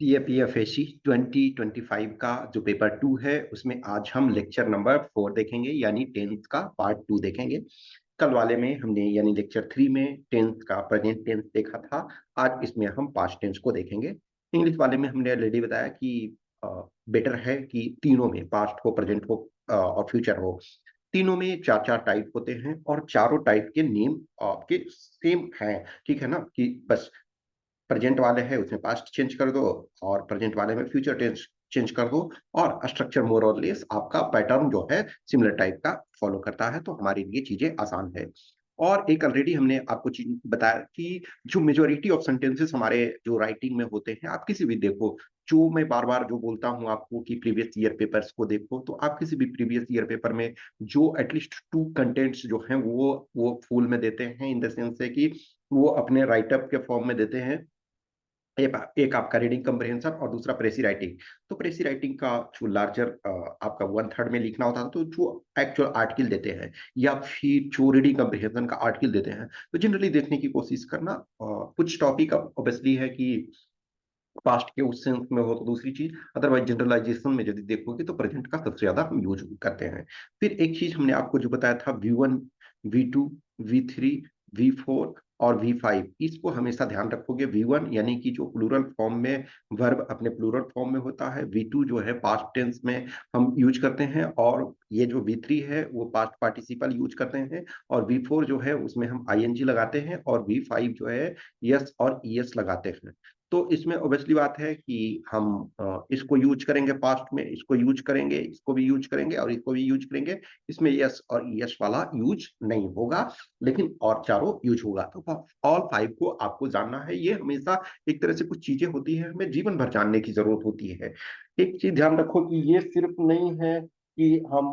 TAPFSC 2025 का जो paper 2 है उसमें आज हम लेक्चर नंबर 4 देखेंगे, यानी 10th का पार्ट 2 देखेंगे। कल वाले में हमने यानी लेक्चर 3 में 10th का प्रेजेंट टेंस देखा था। आज इसमें हम पास्ट टेंस को देखेंगे। इंग्लिश वाले में हमने ऑलरेडी बताया कि बेटर है कि तीनों में पास्ट हो, प्रेजेंट हो और फ्यूचर हो, तीनों में चार चार टाइप होते हैं और चारों टाइप के नेम आपके सेम हैं। ठीक है ना, कि बस प्रेजेंट वाले है उसमें पास्ट चेंज कर दो और प्रेजेंट वाले में फ्यूचर टेंस चेंज कर दो, और स्ट्रक्चर मोर और लेस आपका पैटर्न जो है सिमिलर टाइप का फॉलो करता है, तो हमारे लिए चीजें आसान है। और एक ऑलरेडी हमने आपको चीज बताया कि जो मेजोरिटी ऑफ सेंटेंसेस हमारे जो राइटिंग में होते हैं, आप किसी भी देखो, जो मैं बार बार जो बोलता हूँ आपको कि प्रीवियस ईयर पेपर्स को देखो, तो आप किसी भी प्रीवियस ईयर पेपर में जो एटलीस्ट 2 कंटेंट्स जो हैं वो फुल में देते हैं, इन द सेंस से कि वो अपने राइटअप के फॉर्म में देते हैं। एक आपका रीडिंग कम्प्रहेंशन और दूसरा प्रेसी राइटिंग। तो प्रेसी राइटिंग का जो लार्जर आपका 1/3 में लिखना होता है, तो जो एक्चुअल आर्टिकल देते हैं या फिर जो रीडिंग कम्प्रहेंशन का आर्टिकल देते हैं, तो जनरली देखने की कोशिश करना। कुछ टॉपिक ऑब्वियसली है कि पास्ट के उस सेंस में हो तो दूसरी चीज, अदरवाइज जनरलाइजेशन में यदि देखोगे तो प्रेजेंट का सबसे ज्यादा हम यूज करते हैं। फिर एक चीज हमने आपको जो बताया था V1, V2, V3, V4 और V5, इसको हमेशा ध्यान रखोगे। V1 यानी कि जो प्लूरल फॉर्म में वर्ब अपने प्लूरल फॉर्म में होता है, V2 जो है पास्ट टेंस में हम यूज करते हैं, और ये जो V3 है वो पास्ट पार्टिसिपल यूज करते हैं, और V4 जो है उसमें हम ING लगाते हैं, और V5 जो है यस और ES लगाते हैं। तो इसमें ऑब्वियसली बात है कि हम इसको यूज करेंगे, पास्ट में इसको यूज करेंगे, इसको भी यूज करेंगे और इसको भी यूज करेंगे। इसमें यस और यस वाला यूज नहीं होगा, लेकिन और चारों यूज होगा। तो ऑल 5 को आपको जानना है। ये हमेशा एक तरह से कुछ चीजें होती है, हमें जीवन भर जानने की जरूरत होती है। एक चीज ध्यान रखो कि ये सिर्फ नहीं है कि हम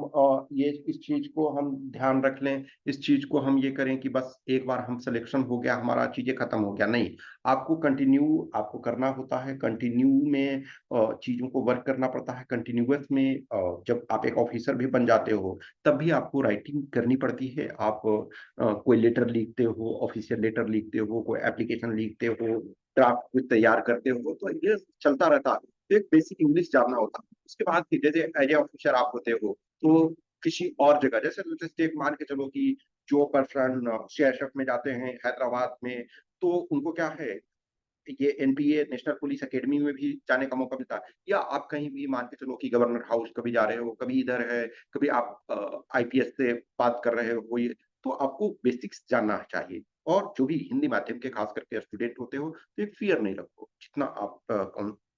ये इस चीज को हम ध्यान रख लें, इस चीज को हम ये करें कि बस एक बार हम सिलेक्शन हो गया हमारा चीजें खत्म हो गया, नहीं। आपको कंटिन्यू आपको करना होता है, कंटिन्यू में चीजों को वर्क करना पड़ता है, कंटिन्यूअस में। जब आप एक ऑफिसर भी बन जाते हो तब भी आपको राइटिंग करनी पड़ती है। आप कोई लेटर लिखते हो, ऑफिशियल लेटर लिखते हो, कोई एप्लीकेशन लिखते हो, ड्राफ्ट कुछ तैयार करते हो, तो ये चलता रहता है। तो एक बेसिक इंग्लिश जानना होता है। उसके बाद फिर जैसे एज ए ऑफिसर आप होते हो, तो किसी और जगह जैसे एक मान के चलो कि जो पर्सन CISF में जाते हैं हैदराबाद में, तो उनको क्या है, ये NPA नेशनल पुलिस एकेडमी में भी जाने का मौका मिलता है। या आप कहीं भी मान के चलो कि गवर्नर हाउस कभी जा रहे हो, कभी इधर है, कभी आप IPS से बात कर रहे हो, ये तो आपको बेसिक्स जानना चाहिए। और जो भी हिंदी माध्यम के खास करके स्टूडेंट होते हो, तो एक फियर नहीं रखो, जितना आप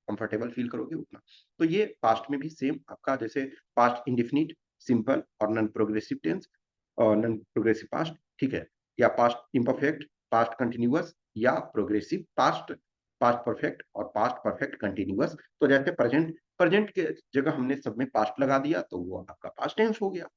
कंफर्टेबल फील करोगे उतना। तो ये पास्ट में भी सेम आपका, जैसे पास्ट इंडिफिनिट, सिंपल और नॉन प्रोग्रेसिव टेंस और नॉन प्रोग्रेसिव पास्ट, ठीक है, या पास्ट इम्परफेक्ट, पास्ट कंटिन्यूअस, या प्रोग्रेसिव पास्ट, पास्ट परफेक्ट और पास्ट परफेक्ट कंटिन्यूअस। तो जैसे प्रेजेंट, प्रेजेंट के जगह हमने सब में पास्ट लगा दिया तो वो आपका पास्ट टेंस हो गया।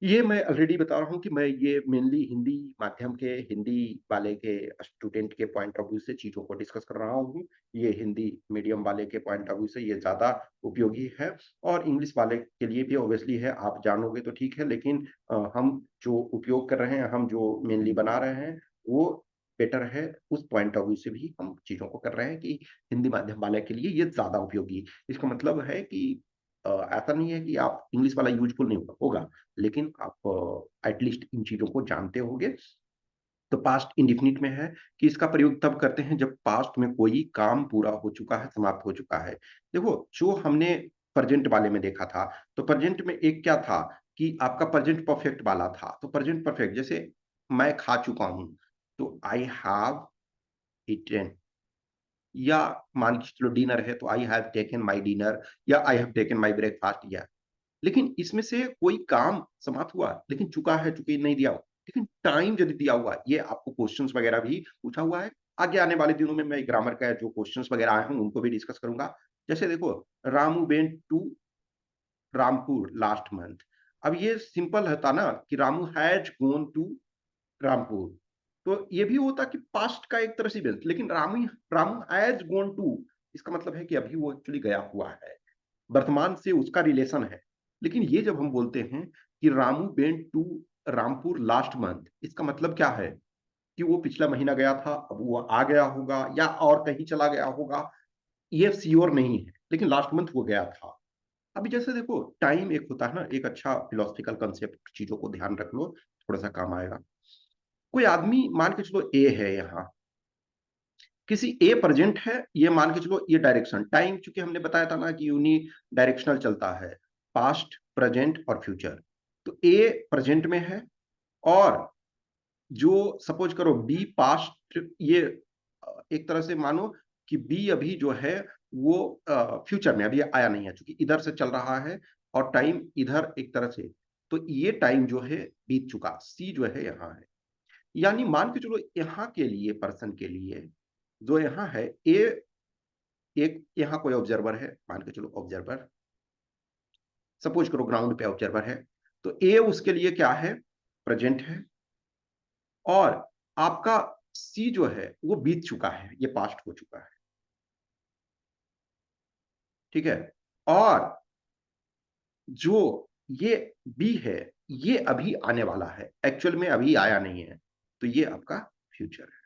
ये मैं ऑलरेडी बता रहा हूँ कि मैं ये मेनली हिंदी माध्यम के, हिंदी वाले के स्टूडेंट के पॉइंट ऑफ व्यू से चीजों को डिस्कस कर रहा हूँ। ये हिंदी मीडियम वाले के पॉइंट ऑफ व्यू से ये ज्यादा उपयोगी है, और इंग्लिश वाले के लिए भी ऑब्वियसली है, आप जानोगे तो ठीक है, लेकिन हम जो उपयोग कर रहे हैं, हम जो मेनली बना रहे हैं, वो बेटर है। उस पॉइंट ऑफ व्यू से भी हम चीजों को कर रहे हैं कि हिंदी माध्यम वाले के लिए ये ज्यादा उपयोगी। इसका मतलब है कि ऐसा नहीं है कि आप इंग्लिश वाला यूजफुल नहीं होगा, होगा, लेकिन आप एटलीस्ट इन चीजों को जानते होंगे। तो पास्ट इंडिफिनिट में है कि इसका प्रयोग तब करते हैं जब पास्ट में कोई काम पूरा हो चुका है, समाप्त हो चुका है। देखो, जो हमने प्रेजेंट वाले में देखा था, तो प्रेजेंट में एक क्या था कि आपका प्रेजेंट परफेक्ट वाला था। तो प्रेजेंट परफेक्ट जैसे मैं खा चुका हूं, तो आई हैव ईटन, या मान के चलो डिनर है तो I have taken my dinner, या I have taken my breakfast, या लेकिन इसमें से कोई काम समाप्त हुआ, लेकिन चुका है चूंकि नहीं दिया हुआ, लेकिन टाइम यदि दिया हुआ है, ये आपको क्वेश्चंस वगैरह भी पूछा हुआ है। आगे आने वाले दिनों में मैं ग्रामर का जो क्वेश्चंस वगैरह आए हैं उनको भी डिस्कस करूंगा। जैसे देखो, Ramu went to Rampur last month. अब ये सिंपल होता ना कि Ramu has gone to Rampur, तो ये भी होता कि पास्ट का एक तरह से बेस, लेकिन Ramu Ramu has gone to, इसका मतलब है कि अभी वो एक्चुअली गया हुआ है, वर्तमान से उसका रिलेशन है। लेकिन ये जब हम बोलते हैं कि Ramu went to Rampur last month, इसका मतलब क्या है कि वो पिछला महीना गया था, अब वो आ गया होगा या और कहीं चला गया होगा। ये श्योर नहीं है, लेकिन लास्ट मंथ वो गया था। अभी जैसे देखो, टाइम एक होता है ना, एक अच्छा फिलोसफिकल कंसेप्ट, चीजों को ध्यान रख लो, थोड़ा सा काम आएगा। कोई आदमी मान के चलो ए है यहाँ, किसी ए प्रेजेंट है, ये मान के चलो ये डायरेक्शन टाइम, चूंकि हमने बताया था ना कि यूनि डायरेक्शनल चलता है, पास्ट प्रेजेंट और फ्यूचर। तो ए प्रेजेंट में है, और जो सपोज करो बी पास्ट, ये एक तरह से मानो कि बी अभी जो है वो फ्यूचर में अभी आया नहीं है, क्योंकि इधर से चल रहा है और टाइम इधर एक तरह से। तो ये टाइम जो है बीत चुका, सी जो है यहाँ है। यानी मान के चलो यहाँ के लिए, पर्सन के लिए जो यहाँ है ए, एक यहाँ कोई ऑब्जर्वर है, मान के चलो ऑब्जर्वर, सपोज करो ग्राउंड पे ऑब्जर्वर है, तो ए उसके लिए क्या है, प्रेजेंट है, और आपका सी जो है वो बीत चुका है, ये पास्ट हो चुका है, ठीक है। और जो ये बी है, ये अभी आने वाला है, एक्चुअल में अभी आया नहीं है, तो ये आपका फ्यूचर है।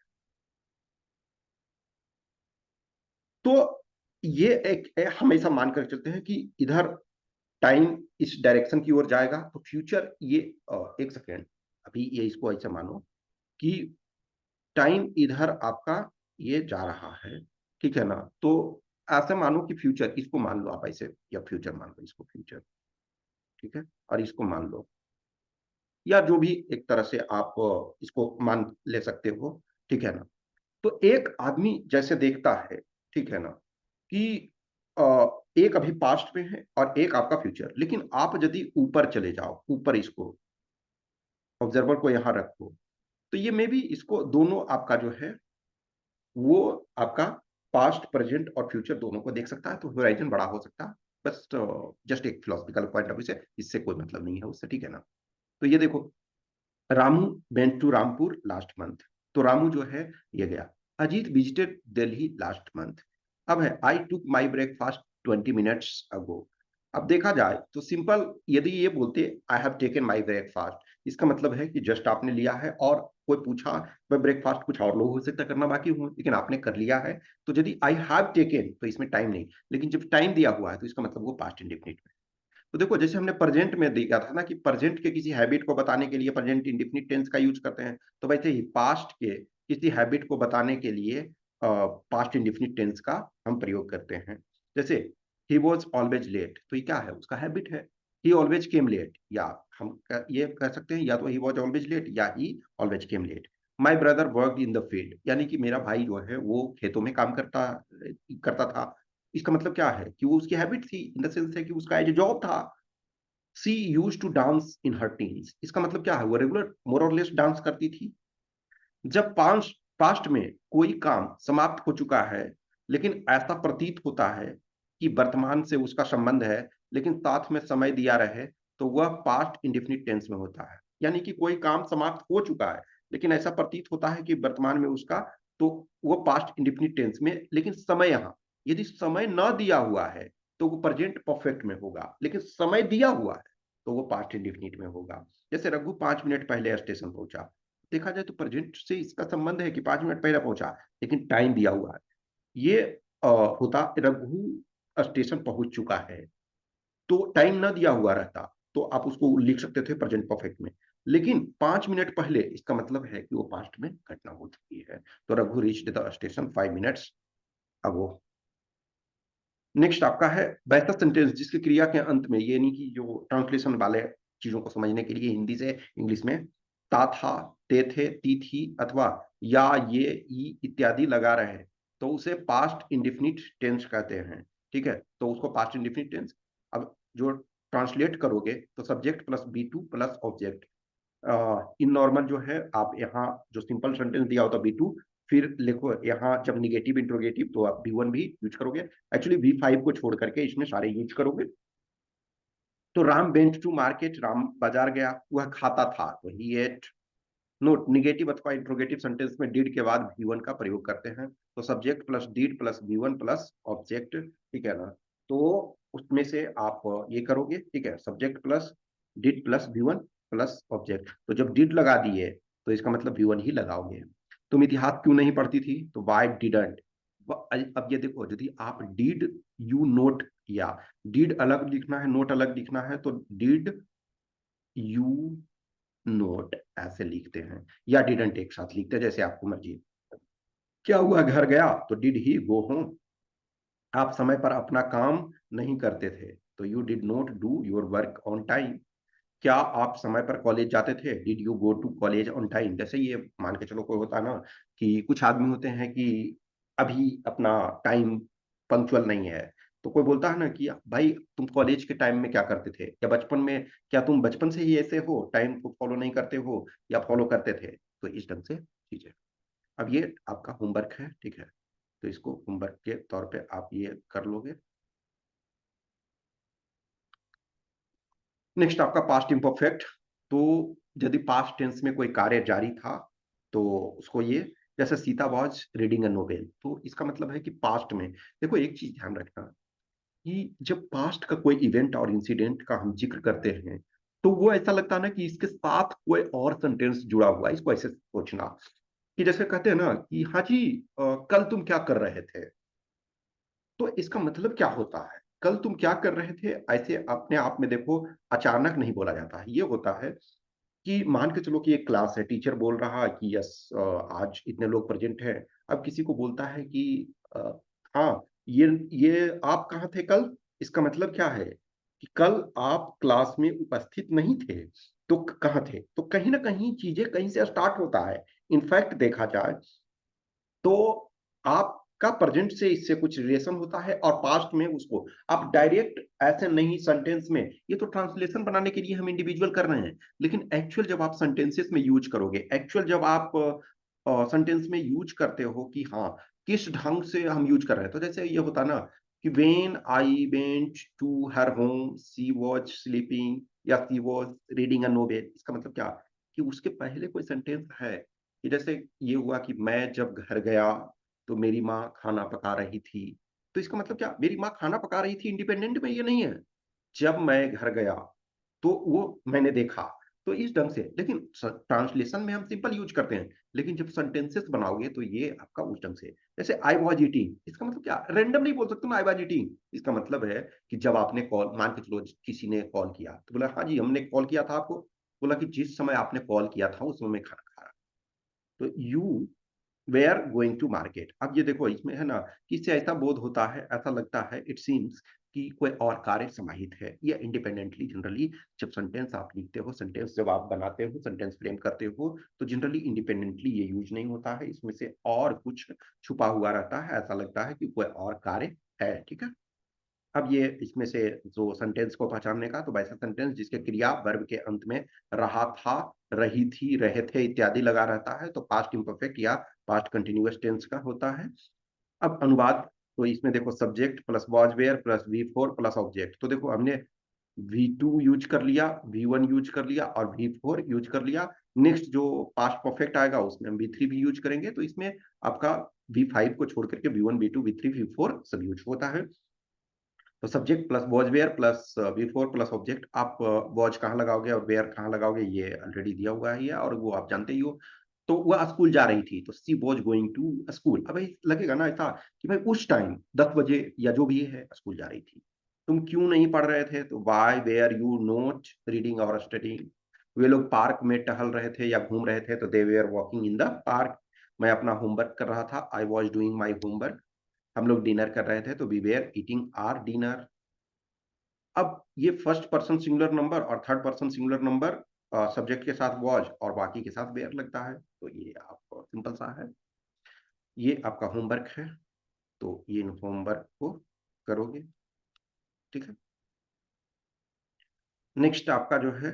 तो ये हमेशा मानकर चलते हैं कि इधर टाइम इस डायरेक्शन की ओर जाएगा, तो फ्यूचर ये एक सेकेंड, अभी ये इसको ऐसे मानो कि टाइम इधर आपका ये जा रहा है, ठीक है ना। तो ऐसे मानो कि फ्यूचर, इसको मान लो आप ऐसे, या फ्यूचर मान लो इसको, फ्यूचर, ठीक है, और इसको मान लो, या जो भी एक तरह से आप इसको मान ले सकते हो, ठीक है ना। तो एक आदमी जैसे देखता है, ठीक है ना, कि एक अभी पास्ट में है और एक आपका फ्यूचर, लेकिन आप यदि ऊपर चले जाओ, ऊपर इसको ऑब्जर्वर को यहां रखो, तो ये मे भी इसको दोनों आपका जो है वो आपका पास्ट प्रेजेंट और फ्यूचर दोनों को देख सकता है, तो होराइजन बड़ा हो सकता है। बस जस्ट एक फिलोसफिकल पॉइंट ऑफ व्यू से, इससे कोई मतलब नहीं है उससे, ठीक है ना। तो ये देखो, Ramu went to Rampur last month, तो रामू जो है ये गया। Ajit visited Delhi last month. अब है आई टुक माई ब्रेकफास्ट 20 मिनट्स अगो। अब देखा जाए तो सिंपल, यदि ये बोलते आई हैव टेकन माई ब्रेकफास्ट, इसका मतलब है कि जस्ट आपने लिया है, और कोई पूछा मैं ब्रेकफास्ट, कुछ और लोग हो सकता है करना बाकी हो, लेकिन आपने कर लिया है। तो यदि आई हैव टेकन तो इसमें टाइम नहीं, लेकिन जब टाइम दिया हुआ है तो इसका मतलब वो पास्ट इंडेफिनिट में। तो देखो, जैसे हमने प्रेजेंट में देखा था ना कि प्रेजेंट के किसी हैबिट को बताने के लिए प्रेजेंट इंडेफिनिट टेंस का यूज करते हैं, तो वैसे ही पास्ट के किसी हैबिट को बताने के लिए पास्ट इंडेफिनिट टेंस का हम प्रयोग करते हैं। जैसे ही वॉज ऑलवेज लेट, तो ये क्या है, उसका हैबिट है। ही ऑलवेज केम लेट, या हम ये कह सकते हैं या तो ही वॉज ऑलवेज लेट या he always came late. My brother work in the field, यानी कि मेरा भाई जो है वो खेतों में काम करता करता था। इसका मतलब क्या है कि वो उसकी हैबिट थी, इन द सेंस है कि उसका एज जॉब था। She used to dance in her teens, इसका मतलब क्या है, वो रेगुलर मोर और लेस डांस करती थी। जब पास्ट में कोई काम समाप्त हो चुका है, लेकिन ऐसा प्रतीत होता है कि वर्तमान से उसका संबंध है, लेकिन साथ में समय दिया रहे, तो वह पास्ट इंडेफिनिट टेंस में होता है। यानी कि कोई काम समाप्त हो चुका है, लेकिन ऐसा प्रतीत होता है कि वर्तमान में उसका, तो वह पास्ट इंडेफिनिट टेंस में, लेकिन समय यहाँ, यदि समय न दिया हुआ है तो वो प्रेजेंट परफेक्ट में होगा, लेकिन समय दिया हुआ है तो वो पास्ट इंडेफिनिट में होगा। जैसे रघु 5 मिनट पहले स्टेशन पहुंचा, देखा जाए तो प्रेजेंट से इसका संबंध है कि 5 मिनट पहले पहुंचा, लेकिन टाइम दिया हुआ है। ये होता रघु स्टेशन पहुंच चुका है, तो टाइम ना दिया हुआ रहता तो आप उसको लिख सकते थे प्रेजेंट परफेक्ट में, लेकिन 5 मिनट पहले, इसका मतलब है कि वो पास्ट में घटना हो चुकी है। तो Raghu reached the station 5 minutes ago. Next आपका है वैसा सेंटेंस जिसकी क्रिया के अंत में, ये नहीं कि जो ट्रांसलेशन वाले चीजों को समझने के लिए हिंदी से इंग्लिश में ता था, ते थे, ती थी, अथवा या, ये, ई इत्यादि लगा रहे, तो उसे पास्ट इंडिफिनिट टेंस कहते हैं, ठीक है। तो उसको पास्ट इंडिफिनिट टेंस। अब जो ट्रांसलेट करोगे तो subject plus B two plus object. इन नॉर्मल जो है, आप यहाँ जो सिंपल सेंटेंस दिया होता बी टू, फिर लिखो यहाँ जब निगेटिव इंट्रोगेटिव तो आप V1 भी यूज करोगे, एक्चुअली V5 को छोड़ करके इसमें सारे यूज करोगे। तो Ram went to market, Ram बाजार गया, वह खाता था, तो ही एट। नोट, निगेटिव अथवा इंट्रोगेटिव सेंटेंस में डिड के बाद V1 का प्रयोग करते हैं, तो subject plus did plus V1 plus object, ठीक है ना। तो उसमें से आप ये करोगे, ठीक है, subject plus did plus V1 plus object. तो जब डिड लगा दिए तो इसका मतलब V1 ही लगाओगे। तुम इतिहास क्यों नहीं पढ़ती थी, तो वाई डिडंट, अब ये देखो, यदि आप डिड यू नोट, या डिड अलग लिखना है, नोट अलग लिखना है, तो डिड यू नोट ऐसे लिखते हैं, या डिडंट एक साथ लिखते हैं, जैसे आपको मर्जी। क्या हुआ, घर गया, तो डिड ही गो होम। आप समय पर अपना काम नहीं करते थे, तो you did not do your work on time. क्या आप समय पर कॉलेज जाते थे, did you go to college on time. जैसे ये मान के चलो, कोई होता है ना कि कुछ आदमी होते हैं कि अभी अपना टाइम पंक्चुअल नहीं है, तो कोई बोलता है ना कि भाई तुम कॉलेज के टाइम में क्या करते थे, या बचपन में, क्या तुम बचपन से ही ऐसे हो, टाइम को फॉलो नहीं करते हो, या फॉलो करते थे। तो इस ढंग से चीजें। अब ये आपका होमवर्क है, ठीक है, तो इसको होमवर्क के तौर पे आप ये कर लोगे। नेक्स्ट आपका पास्ट इम्परफेक्ट। तो यदि पास्ट टेंस में कोई कार्य जारी था, तो उसको ये, जैसे Sita was reading a novel, तो इसका मतलब है कि पास्ट में। देखो एक चीज ध्यान रखना, कि जब पास्ट का कोई इवेंट और इंसिडेंट का हम जिक्र करते हैं, तो वो ऐसा लगता है ना कि इसके साथ कोई और सेंटेंस जुड़ा हुआ है। इसको ऐसे सोचना कि जैसे कहते हैं ना कि हाँ जी, कल तुम क्या कर रहे थे, तो इसका मतलब क्या होता है, कल तुम क्या कर रहे थे, ऐसे अपने आप में देखो अचानक नहीं बोला जाता है। ये होता है कि मान के चलो कि एक क्लास है, टीचर बोल रहा है कि यस आज इतने लोग प्रेजेंट हैं। अब किसी को बोलता है कि अ, हाँ, ये आप कहाँ थे कल। इसका मतलब क्या है कि कल आप क्लास में उपस्थित नहीं थे, तो कहाँ थे। तो कहीं ना कहीं चीजें कहीं से स्टार्ट होता है। इनफैक्ट देखा जाए तो आपका प्रेजेंट से इससे कुछ रिलेशन होता है, और पास्ट में उसको आप डायरेक्ट ऐसे नहीं सेंटेंस में, ये तो ट्रांसलेशन बनाने के लिए हम इंडिविजुअल कर रहे हैं, लेकिन एक्चुअल जब आप सेंटेंसेस में यूज करोगे, एक्चुअल जब आप सेंटेंस में यूज करते हो कि हाँ किस ढंग से हम यूज कर रहे हैं, तो जैसे ये होता ना कि when I went to her home she was sleeping, या she was reading a novel. इसका मतलब क्या, कि उसके पहले कोई सेंटेंस है, कि जैसे ये हुआ कि मैं जब घर गया तो मेरी माँ खाना पका रही थी। तो इसका मतलब क्या, मेरी माँ खाना पका रही थी इंडिपेंडेंट में ये नहीं है। जब मैं घर गया तो वो मैंने देखा। तो इस ढंग से, लेकिन ट्रांसलेशन में हम सिंपल यूज करते हैं, लेकिन जब सेंटेंसेस बनाओगे तो ये आपका उस ढंग से। जैसे आई वॉज ईटिंग, इसका मतलब क्या, रेंडम नहीं बोल सकते ना आई वॉज ईटिंग। इसका मतलब है कि जब आपने कॉल, मान के चलो किसी ने कॉल किया, तो बोला हाँ जी हमने कॉल किया था आपको, बोला कि जिस समय आपने कॉल किया था उस समय मैं खाना खा रहा। तो you were going to market. अब ये देखो इसमें है ना कि इससे ऐसा बोध होता है, ऐसा लगता है, इट सीम्स कि कोई और कार्य समाहित है। ये इंडिपेंडेंटली जनरली जब सेंटेंस आप लिखते हो, सेंटेंस जब आप बनाते हो, सेंटेंस फ्रेम करते हो, तो जनरली इंडिपेंडेंटली ये यूज नहीं होता है, इसमें से और कुछ छुपा हुआ रहता है, ऐसा लगता है कि कोई और कार्य है, ठीक है। अब ये इसमें से जो सेंटेंस को पहचानने का, तो वैसा सेंटेंस जिसके क्रिया वर्ब के अंत में रहा था, रही थी, रहे थे इत्यादि लगा रहता है, तो पास्ट इम्परफेक्ट या पास्ट कंटिन्यूअस टेंस का होता है। अब अनुवाद, तो इसमें देखो subject plus was were plus V four plus object. तो देखो हमने V2 यूज कर लिया, V1 यूज कर लिया, और V4 यूज कर लिया। नेक्स्ट जो पास्ट परफेक्ट आएगा उसमें हम V3 भी यूज करेंगे, तो इसमें आपका V5 को छोड़ करके V1 V2 V3 V4 सब यूज होता है। तो subject plus was were plus V4 plus object. आप वॉज कहाँ लगाओगे और वेयर कहाँ लगाओगे ये ऑलरेडी दिया हुआ है, और वो आप जानते ही हो। तो वह स्कूल जा रही थी, तो सी वॉज गोइंग टू स्कूल। अब लगेगा ना ऐसा कि भाई उस टाइम 10 बजे या जो भी है स्कूल जा रही थी। तुम क्यों नहीं पढ़ रहे थे, तो why were you not reading और स्टडिंग। वे लोग पार्क में टहल रहे थे या घूम रहे थे, तो they were walking in the park. मैं अपना होमवर्क कर रहा था, I was doing my homework. हम लोग डिनर कर रहे थे, तो we were eating our dinner. अब ये फर्स्ट पर्सन सिंगुलर नंबर और third person singular number subject के साथ वॉज और बाकी के साथ वेयर लगता है, तो ये आप सिंपल सा है। ये आपका होमवर्क है, तो ये होमवर्क को करोगे, ठीक है। नेक्स्ट आपका जो है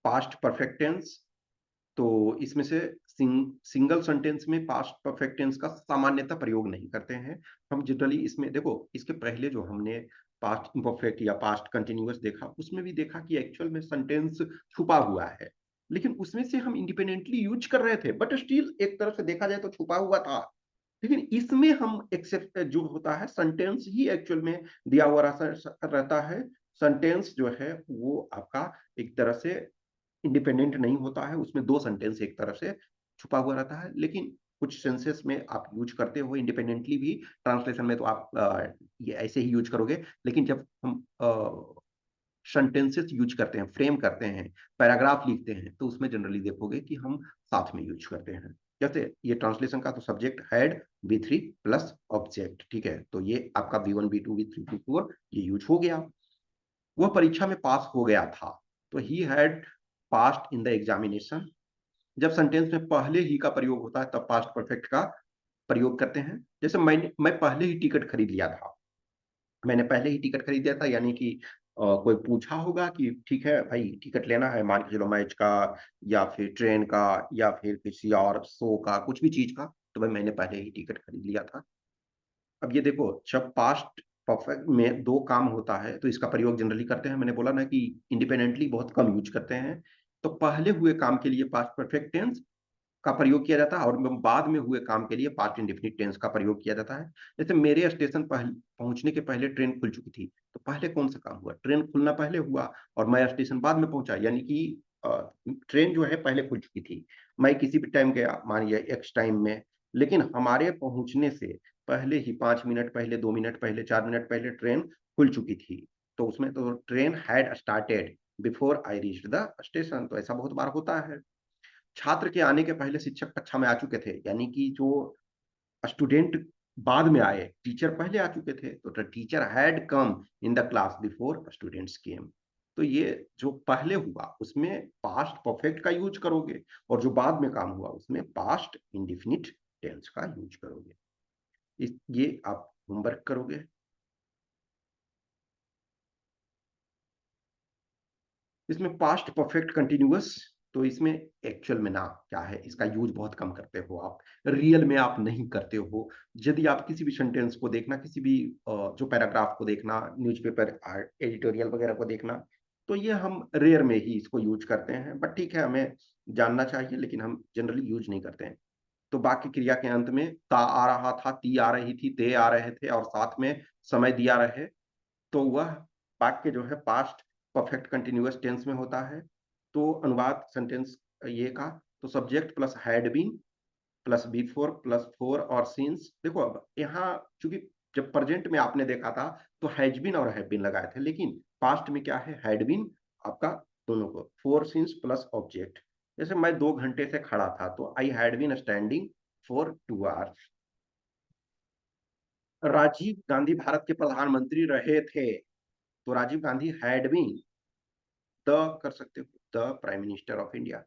पास्ट परफेक्ट टेंस। तो इसमें से सिंगल सेंटेंस में पास्ट परफेक्ट टेंस का सामान्यतः प्रयोग नहीं करते हैं हम जनरली। इसमें देखो इसके पहले जो हमने पास्ट इम्परफेक्ट या पास्ट कंटिन्यूअस देखा, उसमें भी देखा कि एक्चुअल में सेंटेंस छुपा हुआ है, लेकिन उसमें से हम इंडिपेंडेंटली यूज कर रहे थे, बट स्टिल एक तरफ से देखा जाए तो छुपा हुआ था। लेकिन इसमें हम एक्सेप्ट जो होता है, सेंटेंस ही एक्चुअल में दिया हुआ रहता है। सेंटेंस जो है वो आपका एक तरह से इंडिपेंडेंट नहीं होता है, उसमें दो सेंटेंस एक तरफ से छुपा हुआ रहता है। लेकिन कुछ सेंसेस में आप यूज करते हो इंडिपेंडेंटली भी, ट्रांसलेशन में तो आप ये ऐसे ही यूज करोगे, लेकिन जब हम सेंटेंसेस यूज करते हैं, फ्रेम करते हैं, पैराग्राफ लिखते हैं, तो उसमें जनरली देखोगे कि हम साथ में यूज करते हैं। जैसे ये ट्रांसलेशन का तो subject had V3 plus object, ठीक है, तो ये आपका V1 V2 V3 V4 ये यूज हो गया। वह परीक्षा में पास हो गया था, तो he had passed in the examination. जब सेंटेंस में पहले ही का प्रयोग होता है तब पास्ट परफेक्ट का प्रयोग करते हैं। जैसे मैं पहले ही टिकट खरीद लिया था, मैंने पहले ही टिकट खरीद दिया था, यानी कि कोई पूछा होगा कि ठीक है भाई टिकट लेना है, मान के चलो मैच का या फिर ट्रेन का या फिर किसी और शो का, कुछ भी चीज का, तो भाई मैंने पहले ही टिकट खरीद लिया था। अब ये देखो, जब पास्ट परफेक्ट में दो काम होता है तो इसका प्रयोग जनरली करते हैं, मैंने बोला ना कि इंडिपेंडेंटली बहुत कम यूज करते हैं। तो पहले हुए काम के लिए पास्ट परफेक्ट टेंस का प्रयोग किया जाता है और बाद में हुए काम के लिए पास्ट इंडेफिनिट टेंस का प्रयोग किया जाता है। जैसे मेरे स्टेशन पहुंचने के पहले ट्रेन खुल चुकी थी, तो पहले कौन सा काम हुआ, ट्रेन खुलना पहले हुआ और मैं स्टेशन बाद में पहुंचा, यानी कि ट्रेन जो है पहले खुल चुकी थी। मैं किसी भी टाइम गया, मानिए एक्स टाइम में, लेकिन हमारे पहुंचने से पहले ही 5 मिनट पहले, 2 मिनट पहले, 4 मिनट पहले ट्रेन खुल चुकी थी। तो उसमें तो train had started before I reach the station, तो ऐसा बहुत बार होता है। छात्र के आने के पहले शिक्षक कक्षा में आ चुके थे, यानी कि जो स्टूडेंट बाद में आए, टीचर पहले आ चुके थे, तो the teacher had come in the class before students came. तो ये जो पहले हुआ उसमें पास्ट परफेक्ट का यूज करोगे, और जो बाद में काम हुआ उसमें पास्ट इंडिफिनिट टेंस का यूज करोगे। ये आप होमवर्क करोगे। इसमें पास्ट परफेक्ट कंटिन्यूअस, तो इसमें एक्चुअल में ना क्या है, इसका यूज बहुत कम करते हो आप, रियल में आप नहीं करते हो। यदि आप किसी भी सेंटेंस को देखना, किसी भी जो पैराग्राफ को देखना, न्यूज़पेपर एडिटोरियल वगैरह को देखना, तो ये हम रेयर में ही इसको यूज करते हैं, बट ठीक है हमें जानना चाहिए, लेकिन हम जनरली यूज नहीं करते हैं। तो वाक्य क्रिया के अंत में ता आ रहा था, ती आ रही थी, ते आ रहे थे और साथ में समय दिया रहे, तो वह वाक्य जो है पास्ट परफेक्ट कंटिन्यूअस टेंस में होता है। तो अनुवाद सेंटेंस ये का, तो subject plus had been plus B four plus four और सीन्स। देखो अब यहाँ चूंकि जब प्रेजेंट में आपने देखा था तो हैज बीन और हैव बीन लगाए थे, लेकिन पास्ट में क्या है, हैड बीन आपका दोनों को, फोर सीन्स प्लस ऑब्जेक्ट। जैसे मैं 2 घंटे से खड़ा था, तो I had been standing for 2 hours. Rajiv Gandhi Bharat के प्रधानमंत्री रहे थे, तो Rajiv Gandhi had been the कर सकते हो, the prime minister of India.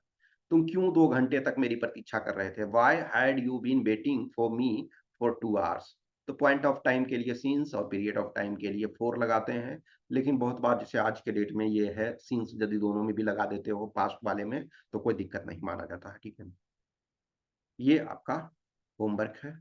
तुम क्यों 2 घंटे तक मेरी प्रतीक्षा कर रहे थे, why had you been waiting for me for 2 hours. तो पॉइंट ऑफ टाइम के लिए सीन्स और पीरियड ऑफ टाइम के लिए फोर लगाते हैं, लेकिन बहुत बार जैसे आज के डेट में ये है सीन्स यदि दोनों में भी लगा देते हो पास्ट वाले में तो कोई दिक्कत नहीं माना जाता है, ठीक है। ये आपका होमवर्क है,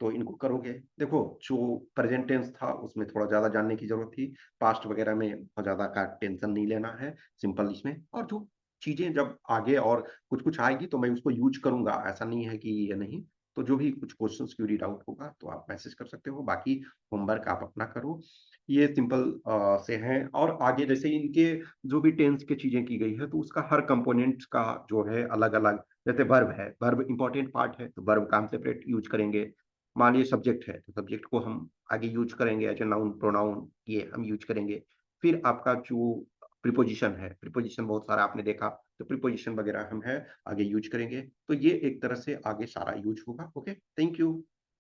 तो इनको करोगे। देखो जो प्रेजेंट टेंस था उसमें थोड़ा ज्यादा जानने की जरूरत थी, पास्ट वगैरह में बहुत ज्यादा का टेंशन नहीं लेना है, सिंपल इसमें। और जो चीजें जब आगे और कुछ कुछ आएगी तो मैं उसको यूज करूंगा, ऐसा नहीं है कि ये नहीं। तो जो भी कुछ क्वेश्चन क्यूरी डाउट होगा तो आप मैसेज कर सकते हो, बाकी होमवर्क आप अपना करो। ये सिंपल से हैं, और आगे जैसे इनके जो भी टेंस की चीजें की गई है तो उसका हर कंपोनेंट का जो है अलग अलग, जैसे वर्ब है, वर्ब इंपॉर्टेंट पार्ट है तो वर्ब का हम सेपरेट यूज करेंगे। मान लीजिए सब्जेक्ट है तो सब्जेक्ट को हम आगे यूज करेंगे एज ए नाउन प्रोनाउन, ये हम यूज करेंगे। फिर आपका जो प्रीपोजिशन है, प्रीपोजिशन बहुत सारा आपने देखा, तो प्रीपोजिशन वगैरह हम है आगे यूज करेंगे। तो ये एक तरह से आगे सारा यूज होगा। Okay, thank you.